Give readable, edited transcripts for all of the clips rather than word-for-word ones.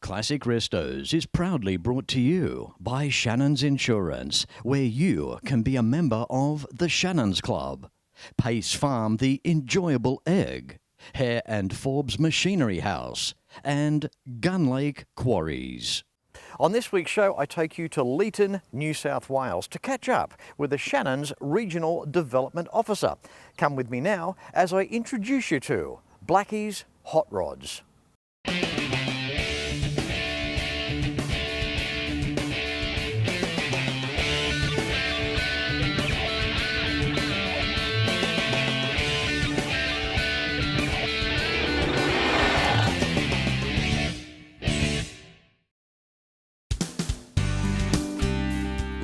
Classic Restos is proudly brought to you by Shannons Insurance, where you can be a member of the Shannons Club. Pace Farm, the enjoyable egg. Hare and Forbes Machinery House. And Gun Lake Quarries. On this week's show, I take you to Leeton, New South Wales to catch up with the Shannons Regional Development Officer. Come with me now as I introduce you to Blackie's Hot Rods.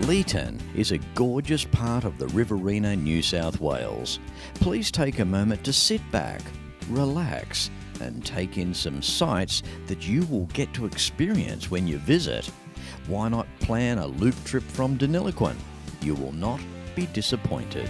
Leeton is a gorgeous part of the Riverina, New South Wales. Please take a moment to sit back, relax, and take in some sights that you will get to experience when you visit. Why not plan a loop trip from Deniliquin? You will not be disappointed.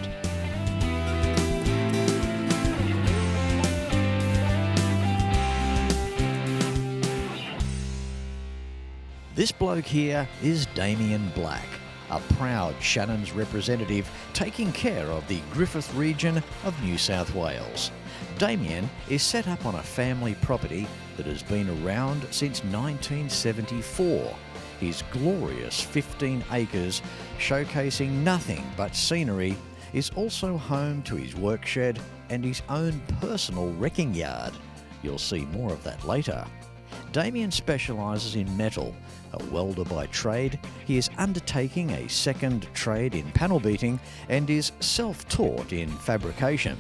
This bloke here is Damien Black, a proud Shannons representative taking care of the Griffith region of New South Wales. Damien is set up on a family property that has been around since 1974. His glorious 15 acres, showcasing nothing but scenery, is also home to his work shed and his own personal wrecking yard. You'll see more of that later. Damien specialises in metal. A welder by trade, he is undertaking a second trade in panel beating and is self-taught in fabrication.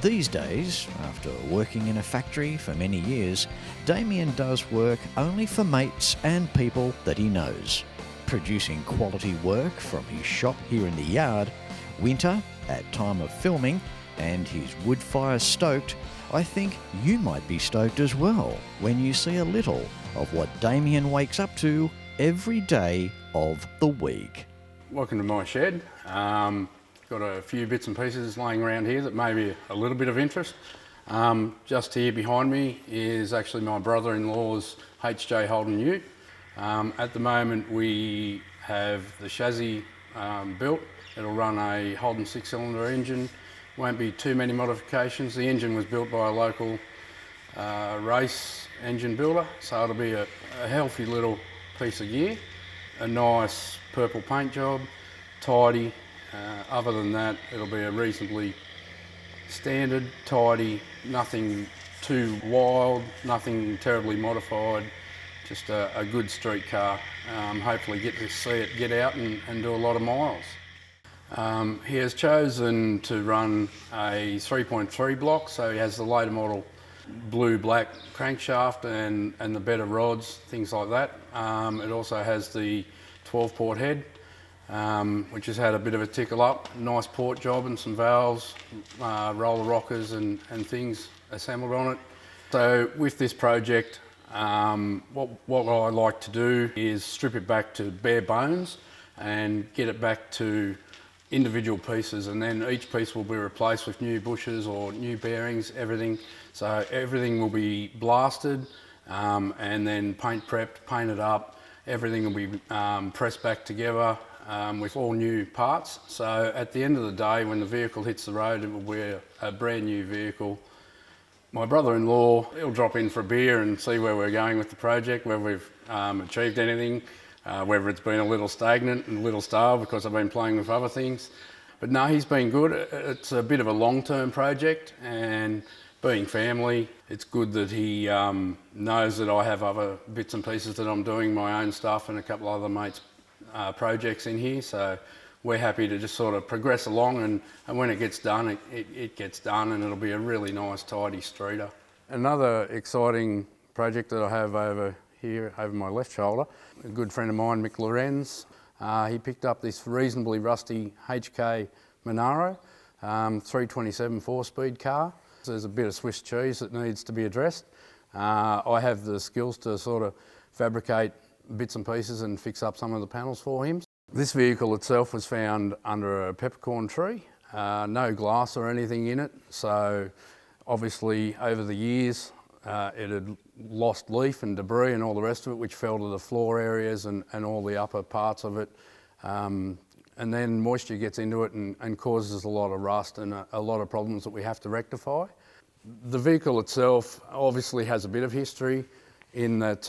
These days, after working in a factory for many years, Damien does work only for mates and people that he knows, producing quality work from his shop here in the yard, winter at time of filming, and his wood fire stoked. I think you might be stoked as well when you see a little of what Damien wakes up to every day of the week. Welcome to my shed. Got a few bits and pieces laying around here that may be a little bit of interest. Just here behind me is actually my brother-in-law's HJ Holden Ute. At the moment we have the chassis built. It'll run a Holden 6-cylinder engine. Won't be too many modifications. The engine was built by a local race engine builder, so it'll be a healthy little piece of gear. A nice purple paint job, tidy. Other than that, it'll be a reasonably standard, tidy, nothing too wild, nothing terribly modified, just a good street car. Hopefully get to see it get out and do a lot of miles. He has chosen to run a 3.3 block, so he has the later model blue-black crankshaft and the better rods, things like that. It also has the 12-port head, which has had a bit of a tickle up. Nice port job and some valves, roller rockers and things assembled on it. So with this project, what I like to do is strip it back to bare bones and get it back to individual pieces, and then each piece will be replaced with new bushes or new bearings, everything. So everything will be blasted and then paint prepped, painted up. Everything will be pressed back together with all new parts. So at the end of the day, when the vehicle hits the road, it will be a brand new vehicle. My brother-in-law, he'll drop in for a beer and see where we're going with the project, whether we've achieved anything, whether it's been a little stagnant and a little stale because I've been playing with other things. But no, he's been good. It's a bit of a long-term project, and being family, it's good that he knows that I have other bits and pieces that I'm doing, my own stuff and a couple of other mates' projects in here. So we're happy to just sort of progress along, and when it gets done, it gets done, and it'll be a really nice, tidy streeter. Another exciting project that I have over here over my left shoulder, a good friend of mine, Mick Lorenz, he picked up this reasonably rusty HK Monaro, 327 4-speed car. There's a bit of Swiss cheese that needs to be addressed. I have the skills to sort of fabricate bits and pieces and fix up some of the panels for him. This vehicle itself was found under a peppercorn tree, no glass or anything in it, so obviously over the years it had lost leaf and debris and all the rest of it, which fell to the floor areas and all the upper parts of it. And then moisture gets into it and causes a lot of rust and a lot of problems that we have to rectify. The vehicle itself obviously has a bit of history in that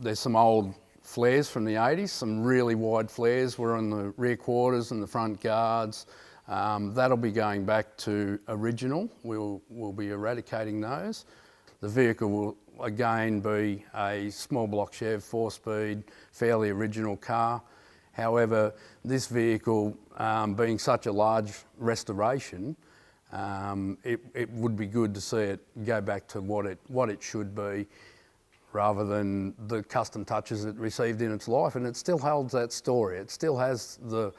there's some old flares from the 80s, some really wide flares were on the rear quarters and the front guards. That'll be going back to original. We'll be eradicating those. The vehicle will again be a small block Chev, 4-speed, fairly original car. However, this vehicle, being such a large restoration, it would be good to see it go back to what it should be, rather than the custom touches it received in its life. And it still holds that story. It still has the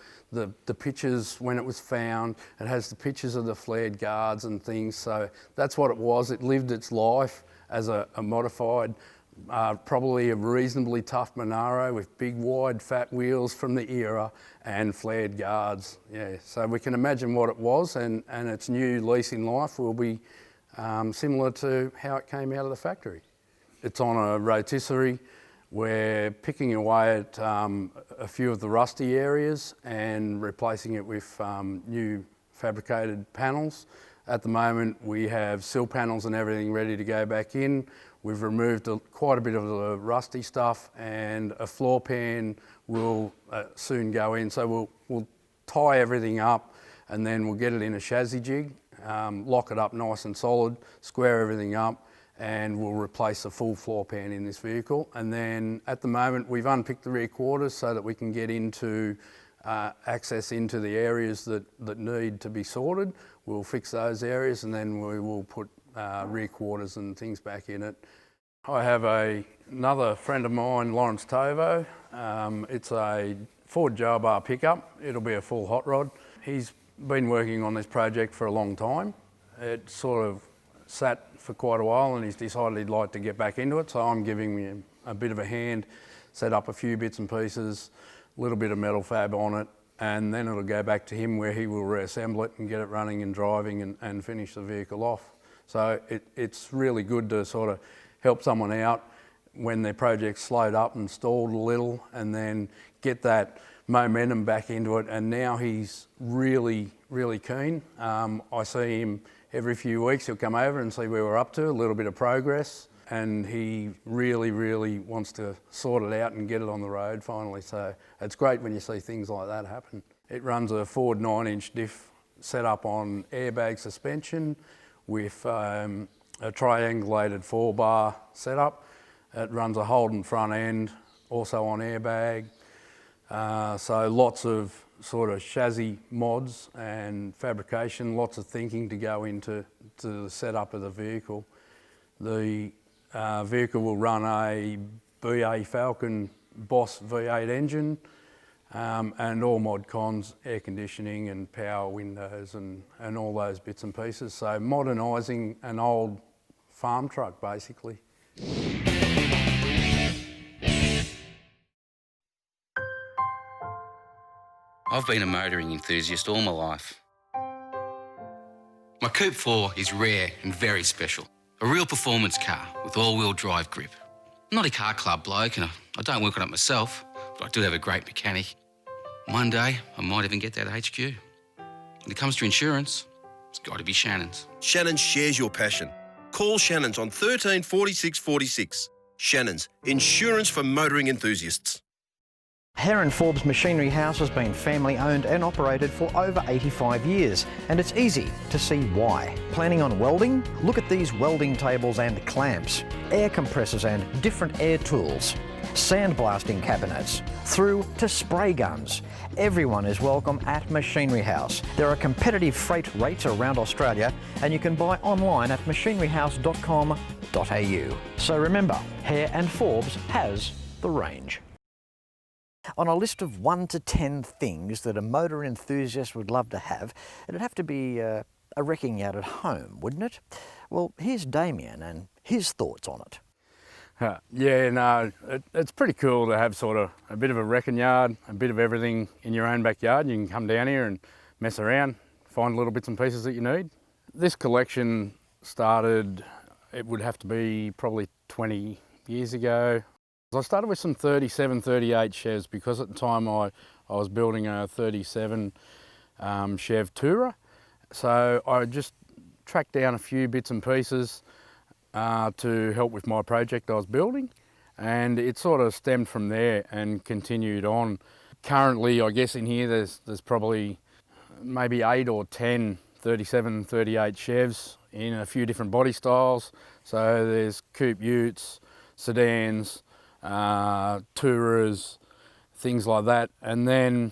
pictures when it was found. It has the pictures of the flared guards and things. So that's what it was. It lived its life as a modified, probably a reasonably tough Monaro with big, wide, fat wheels from the era and flared guards. Yeah, so we can imagine what it was, and its new lease in life will be similar to how it came out of the factory. It's on a rotisserie. We're picking away at a few of the rusty areas and replacing it with new fabricated panels. At the moment, we have sill panels and everything ready to go back in. We've removed quite a bit of the rusty stuff, and a floor pan will soon go in. So we'll tie everything up, and then we'll get it in a chassis jig, lock it up nice and solid, square everything up, and we'll replace a full floor pan in this vehicle. And then at the moment, we've unpicked the rear quarters so that we can get into access into the areas that need to be sorted. We'll fix those areas, and then we will put rear quarters and things back in it. I have another friend of mine, Lawrence Tovo. It's a Ford Jobar pickup. It'll be a full hot rod. He's been working on this project for a long time. It sort of sat for quite a while, and he's decided he'd like to get back into it, so I'm giving him a bit of a hand, set up a few bits and pieces, a little bit of metal fab on it, and then it'll go back to him where he will reassemble it and get it running and driving and finish the vehicle off. So it's really good to sort of help someone out when their project's slowed up and stalled a little, and then get that momentum back into it. And now he's really, really keen. I see him every few weeks. He'll come over and see where we're up to, a little bit of progress, and he really, really wants to sort it out and get it on the road finally. So it's great when you see things like that happen. It runs a Ford 9-inch diff set up on airbag suspension with a triangulated 4-bar setup. It runs a Holden front end, also on airbag. So lots of sort of chassis mods and fabrication, lots of thinking to go into the setup of the vehicle. The vehicle will run a BA Falcon Boss V8 engine, and all mod cons, air conditioning and power windows and all those bits and pieces. So modernising an old farm truck basically. I've been a motoring enthusiast all my life. My Coupe 4 is rare and very special. A real performance car with all-wheel drive grip. I'm not a car club bloke and I don't work on it myself, but I do have a great mechanic. One day, I might even get that HQ. When it comes to insurance, it's got to be Shannons. Shannons shares your passion. Call Shannons on 13 46 46. Shannons, insurance for motoring enthusiasts. Hare & Forbes Machinery House has been family owned and operated for over 85 years, and it's easy to see why. Planning on welding? Look at these welding tables and clamps, air compressors and different air tools, sandblasting cabinets, through to spray guns. Everyone is welcome at Machinery House. There are competitive freight rates around Australia, and you can buy online at machineryhouse.com.au. So remember, Hare & Forbes has the range. On a list of 1 to 10 things that a motor enthusiast would love to have, it'd have to be a wrecking yard at home, wouldn't it? Well, here's Damien and his thoughts on it. Yeah, no, it's pretty cool to have sort of a bit of a wrecking yard, a bit of everything in your own backyard. You can come down here and mess around, find little bits and pieces that you need. This collection started it would have to be probably 20 years ago. I started with some 37, 38 Chevs because at the time I was building a 37 Chev Tourer. So I just tracked down a few bits and pieces to help with my project I was building, and it sort of stemmed from there and continued on. Currently, I guess in here there's probably maybe 8 or 10 37, 38 Chevs in a few different body styles. So there's Coupe Utes, sedans, Tourers, things like that. And then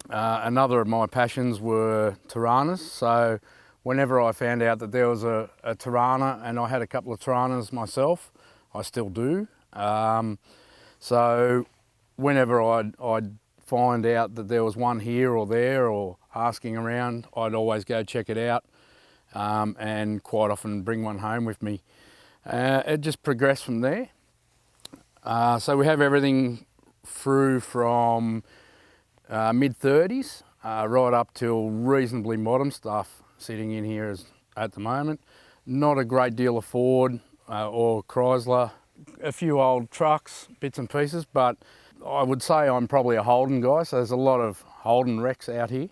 another of my passions were Tiranas. So whenever I found out that there was a Tirana, and I had a couple of Tiranas myself, I still do. So whenever I'd find out that there was one here or there or asking around, I'd always go check it out and quite often bring one home with me. It just progressed from there. So we have everything through from mid-30s right up till reasonably modern stuff sitting in here at the moment. Not a great deal of Ford or Chrysler, a few old trucks, bits and pieces, but I would say I'm probably a Holden guy, so there's a lot of Holden wrecks out here,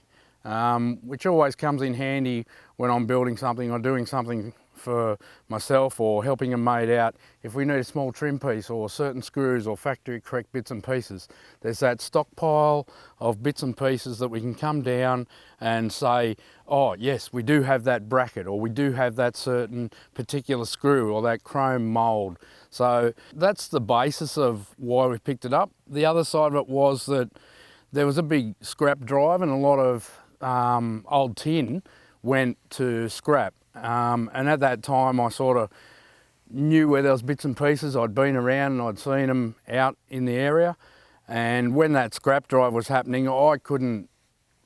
which always comes in handy when I'm building something or doing something for myself or helping a mate out. If we need a small trim piece or certain screws or factory correct bits and pieces, there's that stockpile of bits and pieces that we can come down and say, oh yes, we do have that bracket, or we do have that certain particular screw or that chrome mould. So that's the basis of why we picked it up. The other side of it was that there was a big scrap drive and a lot of old tin went to scrap. And at that time I sort of knew where there was bits and pieces. I'd been around and I'd seen them out in the area, and when that scrap drive was happening, I couldn't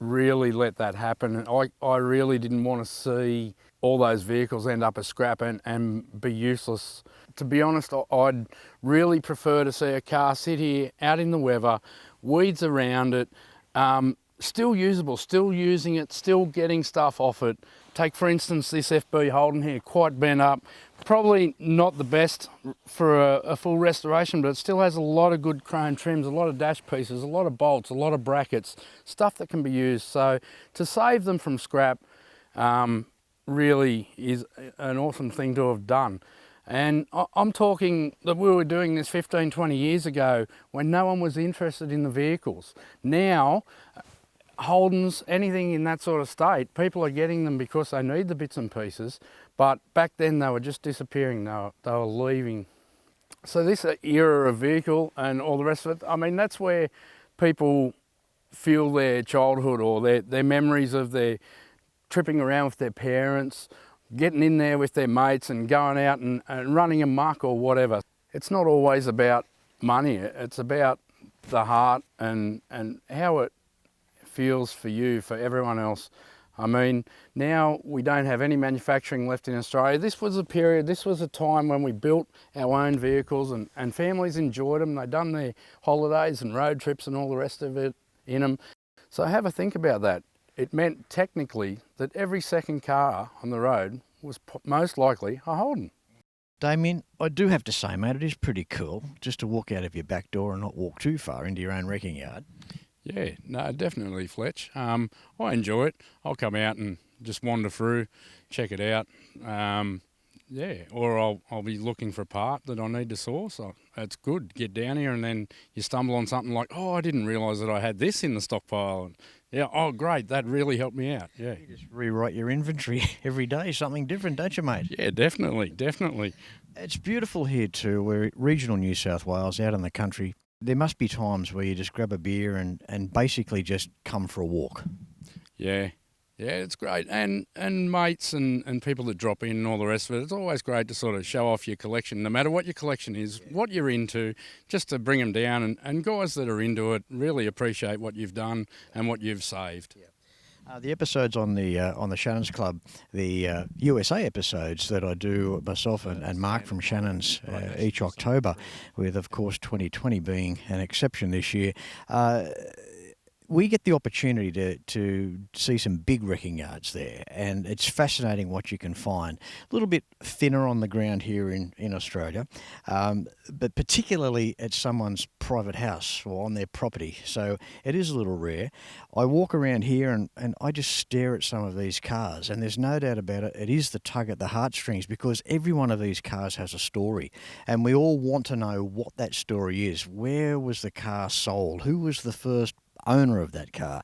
really let that happen. I really didn't want to see all those vehicles end up as scrap and be useless. To be honest, I'd really prefer to see a car sit here out in the weather, weeds around it, still usable, still using it, still getting stuff off it. Take for instance this FB Holden here, quite bent up, probably not the best for a full restoration, but it still has a lot of good chrome trims, a lot of dash pieces, a lot of bolts, a lot of brackets, stuff that can be used. So to save them from scrap really is an awesome thing to have done. And I'm talking that we were doing this 15, 20 years ago when no one was interested in the vehicles. Now, Holdens, anything in that sort of state, people are getting them because they need the bits and pieces, but back then they were just disappearing, they were leaving. So this era of vehicle and all the rest of it, I mean, that's where people feel their childhood or their memories of their tripping around with their parents, getting in there with their mates and going out and running amok or whatever. It's not always about money, it's about the heart and how it feels for you, for everyone else. I mean, now we don't have any manufacturing left in Australia. This was a period, this was a time when we built our own vehicles and families enjoyed them. They'd done their holidays and road trips and all the rest of it in them. So have a think about that. It meant technically that every second car on the road was most likely a Holden. Damien, I do have to say, mate, it is pretty cool just to walk out of your back door and not walk too far into your own wrecking yard. Yeah, no, definitely, Fletch. I enjoy it. I'll come out and just wander through, check it out. Yeah, or I'll be looking for a part that I need to source. It's good. Get down here and then you stumble on something like, oh, I didn't realise that I had this in the stockpile. And yeah, oh, great, that really helped me out. Yeah. You just rewrite your inventory every day, something different, don't you, mate? Yeah, definitely, definitely. It's beautiful here too. We're regional New South Wales, out in the country. There must be times where you just grab a beer and basically just come for a walk. Yeah, it's great. And mates and people that drop in and all the rest of it, it's always great to sort of show off your collection, no matter what your collection is, what you're into, just to bring them down. And guys that are into it really appreciate what you've done and what you've saved. Yeah. The episodes on the Shannons Club, the USA episodes that I do myself and Mark from Shannons each October, with of course 2020 being an exception this year. we get the opportunity to see some big wrecking yards there, and it's fascinating what you can find. A little bit thinner on the ground here in Australia, but particularly at someone's private house or on their property. So it is a little rare. I walk around here and I just stare at some of these cars, and there's no doubt about it, it is the tug at the heartstrings, because every one of these cars has a story, and we all want to know what that story is. Where was the car sold? Who was the first owner of that car?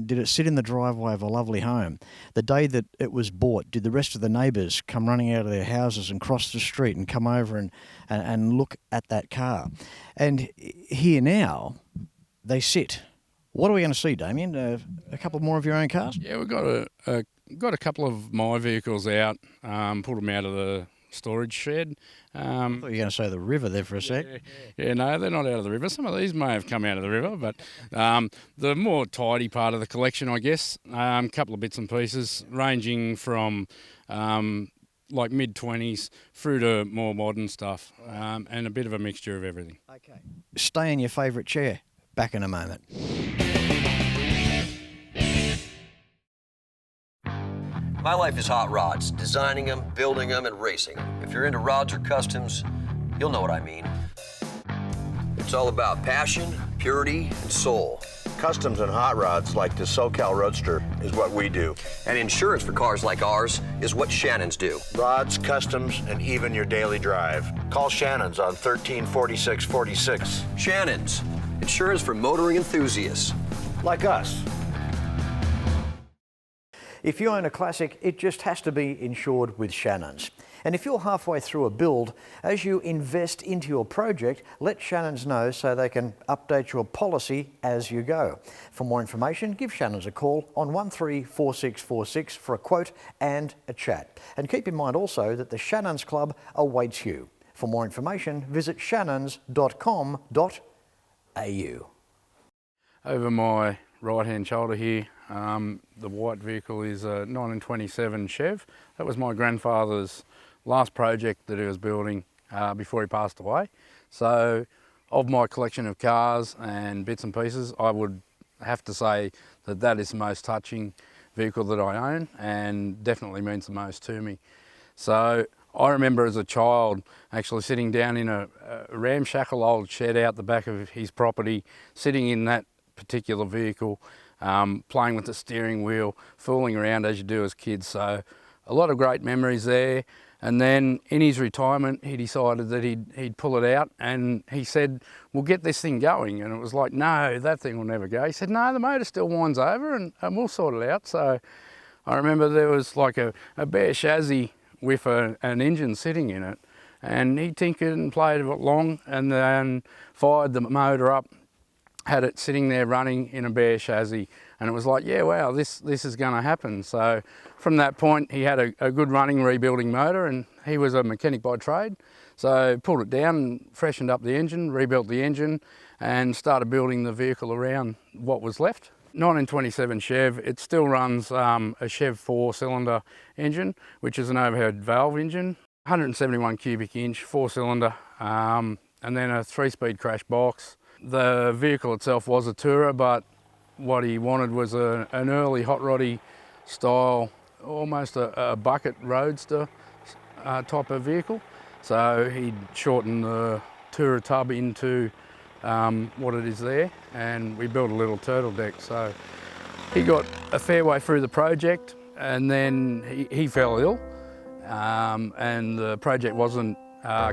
Did it sit in the driveway of a lovely home? The day that it was bought, did the rest of the neighbours come running out of their houses and cross the street and come over and look at that car? And here now, they sit. What are we going to see, Damien? A couple more of your own cars? Yeah, we've got a couple of my vehicles out, pulled them out of the storage shed. I thought you were going to say the river there for a sec. Yeah, no, they're not out of the river. Some of these may have come out of the river, but the more tidy part of the collection, I guess, a couple of bits and pieces ranging from like mid-20s through to more modern stuff, and a bit of a mixture of everything. Okay. Stay in your favourite chair. Back in a moment. My life is hot rods, designing them, building them, and racing them. If you're into rods or customs, you'll know what I mean. It's all about passion, purity, and soul. Customs and hot rods like the SoCal Roadster is what we do. And insurance for cars like ours is what Shannons do. Rods, customs, and even your daily drive. Call Shannons on 134646. Shannons, insurance for motoring enthusiasts. Like us. If you own a classic, it just has to be insured with Shannons. And if you're halfway through a build, as you invest into your project, let Shannons know so they can update your policy as you go. For more information, give Shannons a call on 134646 for a quote and a chat. And keep in mind also that the Shannons Club awaits you. For more information, visit shannons.com.au. Over my right-hand shoulder here, the white vehicle is a 1927 Chev. That was my grandfather's last project that he was building before he passed away. So of my collection of cars and bits and pieces, I would have to say that that is the most touching vehicle that I own, and definitely means the most to me. So I remember as a child actually sitting down in a ramshackle old shed out the back of his property, sitting in that particular vehicle, playing with the steering wheel, fooling around as you do as kids. So a lot of great memories there. And then in his retirement, he decided that he'd pull it out, and he said, we'll get this thing going. And it was like, no, that thing will never go. He said, no, the motor still winds over and we'll sort it out. So I remember there was like a bare chassis with an engine sitting in it, and he tinkered and played it along and then fired the motor up, had it sitting there running in a bare chassis, and it was like, yeah, wow, this is going to happen. So from that point, he had a good running rebuilding motor, and he was a mechanic by trade. So pulled it down, freshened up the engine, rebuilt the engine, and started building the vehicle around what was left. 1927 Chev, it still runs a Chev 4-cylinder engine, which is an overhead valve engine, 171 cubic inch, 4-cylinder, and then a 3-speed crash box. The vehicle itself was a tourer, but what he wanted was an early hot roddy style, almost a bucket roadster type of vehicle. So he'd shorten the tourer tub into what it is there, and we built a little turtle deck. So he got a fair way through the project, and then he fell ill, and the project wasn't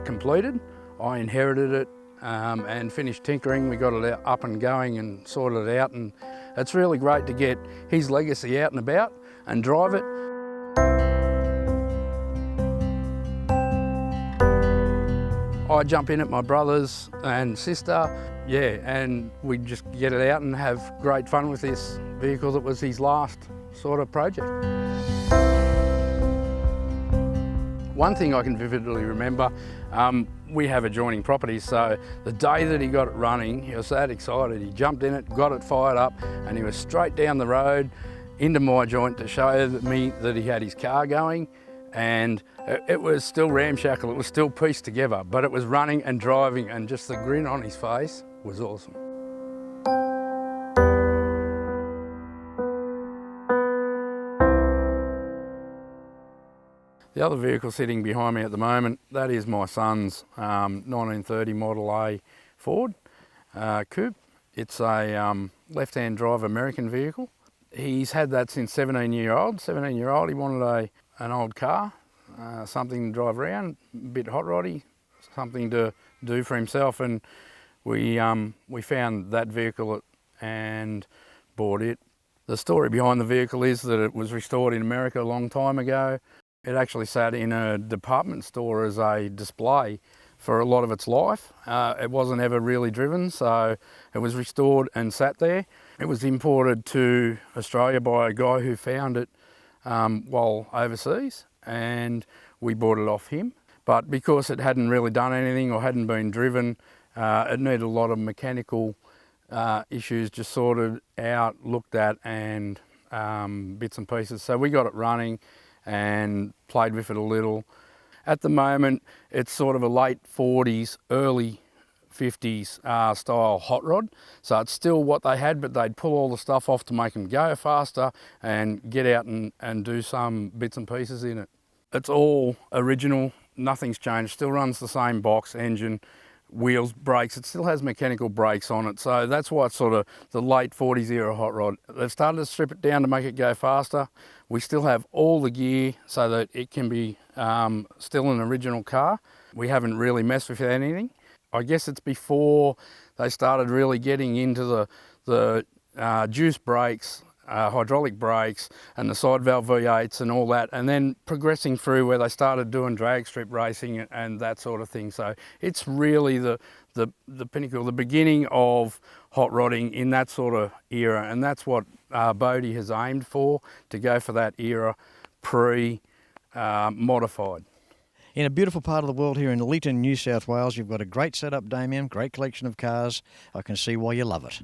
completed. I inherited it and finished tinkering. We got it up and going and sorted it out, and it's really great to get his legacy out and about and drive it. I jump in at my brother's and sister, yeah, and we just get it out and have great fun with this vehicle that was his last sort of project. One thing I can vividly remember, we have adjoining properties, so the day that he got it running, he was that excited. He jumped in it, got it fired up, and he was straight down the road into my joint to show me that he had his car going, and it was still ramshackle, it was still pieced together, but it was running and driving, and just the grin on his face was awesome. The other vehicle sitting behind me at the moment, that is my son's 1930 Model A Ford Coupe. It's a left-hand drive American vehicle. He's had that since 17-year-old. 17-year-old, he wanted an old car, something to drive around, a bit hot roddy, something to do for himself, and we found that vehicle and bought it. The story behind the vehicle is that it was restored in America a long time ago. It actually sat in a department store as a display for a lot of its life. It wasn't ever really driven, so it was restored and sat there. It was imported to Australia by a guy who found it while overseas, and we bought it off him. But because it hadn't really done anything or hadn't been driven, it needed a lot of mechanical issues just sorted out, looked at, and bits and pieces. So we got it running and played with it a little. At the moment, it's sort of a late 40s, early 50s style hot rod. So it's still what they had, but they'd pull all the stuff off to make them go faster and get out and do some bits and pieces in it. It's all original, nothing's changed, still runs the same box, engine, wheels, brakes. It still has mechanical brakes on it. So that's why it's sort of the late 40s era hot rod. They've started to strip it down to make it go faster. We still have all the gear so that it can be still an original car. We haven't really messed with anything. I guess it's before they started really getting into the juice brakes, hydraulic brakes and the side valve V8s and all that, and then progressing through where they started doing drag strip racing and that sort of thing. So it's really the pinnacle, the beginning of hot rodding in that sort of era, and that's what Bodie has aimed for, to go for that era pre-modified. In a beautiful part of the world here in Leeton, New South Wales, you've got a great setup, Damien, great collection of cars. I can see why you love it.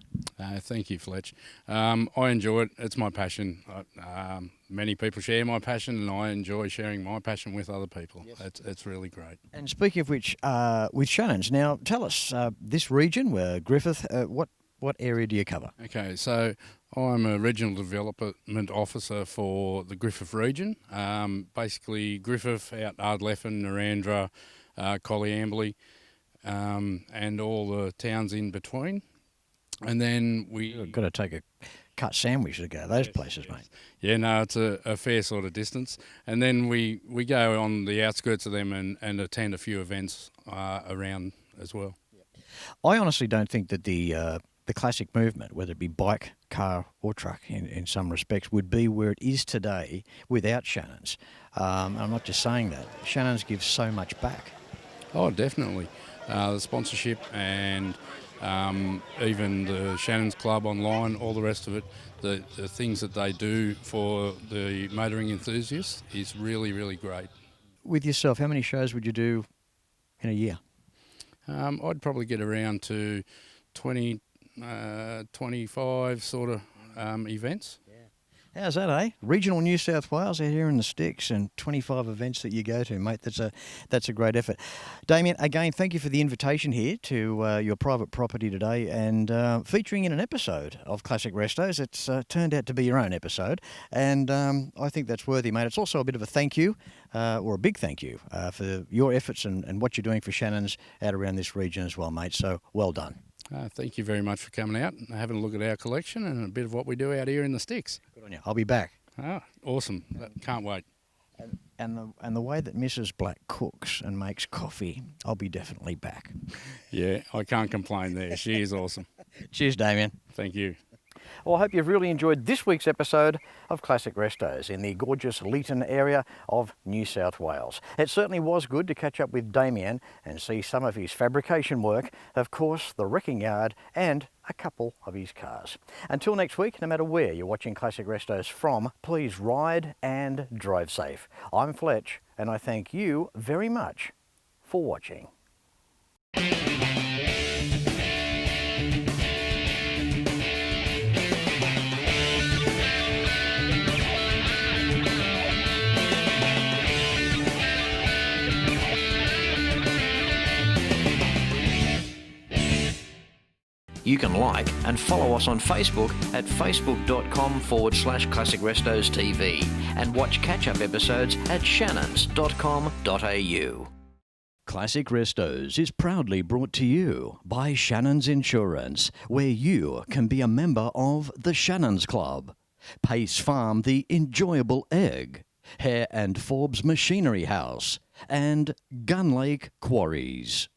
Thank you, Fletch. I enjoy it. It's my passion. Many people share my passion, and I enjoy sharing my passion with other people. Yes. It's really great. And speaking of which, with Shannons, now tell us, this region, where Griffith, what area do you cover? Okay, so I'm a regional development officer for the Griffith region. Basically, Griffith, out Ardlefin, Narandra, Colliambley, and all the towns in between. And then You've got to take a cut sandwich to go to those places, yes. mate. Yeah, no, it's a fair sort of distance. And then we go on the outskirts of them and attend a few events around as well. I honestly don't think that the classic movement, whether it be bike, car or truck in some respects, would be where it is today without Shannons. I'm not just saying that. Shannons gives so much back. Oh, definitely. The sponsorship and even the Shannons Club online, all the rest of it, the things that they do for the motoring enthusiasts is really, really great. With yourself, how many shows would you do in a year? I'd probably get around to 20, 25 sort of events. How's that, eh? Regional New South Wales out here in the sticks, and 25 events that you go to, mate. That's a great effort. Damien, again, thank you for the invitation here to your private property today, and featuring in an episode of Classic Restos. It's turned out to be your own episode, and I think that's worthy, mate. It's also a bit of a thank you, or a big thank you, for your efforts and what you're doing for Shannons out around this region as well, mate. So well done. Thank you very much for coming out and having a look at our collection and a bit of what we do out here in the sticks. Good on you. I'll be back. Awesome. Can't wait. And the way that Mrs. Black cooks and makes coffee, I'll be definitely back. Yeah, I can't complain there. She is awesome. Cheers, Damien. Thank you. Well, I hope you've really enjoyed this week's episode of Classic Restos in the gorgeous Leeton area of New South Wales. It certainly was good to catch up with Damien and see some of his fabrication work, of course, the wrecking yard, and a couple of his cars. Until next week, no matter where you're watching Classic Restos from, please ride and drive safe. I'm Fletch, and I thank you very much for watching. You can like and follow us on Facebook at facebook.com/Classic Restos TV and watch catch-up episodes at shannons.com.au. Classic Restos is proudly brought to you by Shannons Insurance, where you can be a member of the Shannons Club. Pace Farm, the enjoyable egg. Hare and Forbes Machinery House. And Gun Lake Quarries.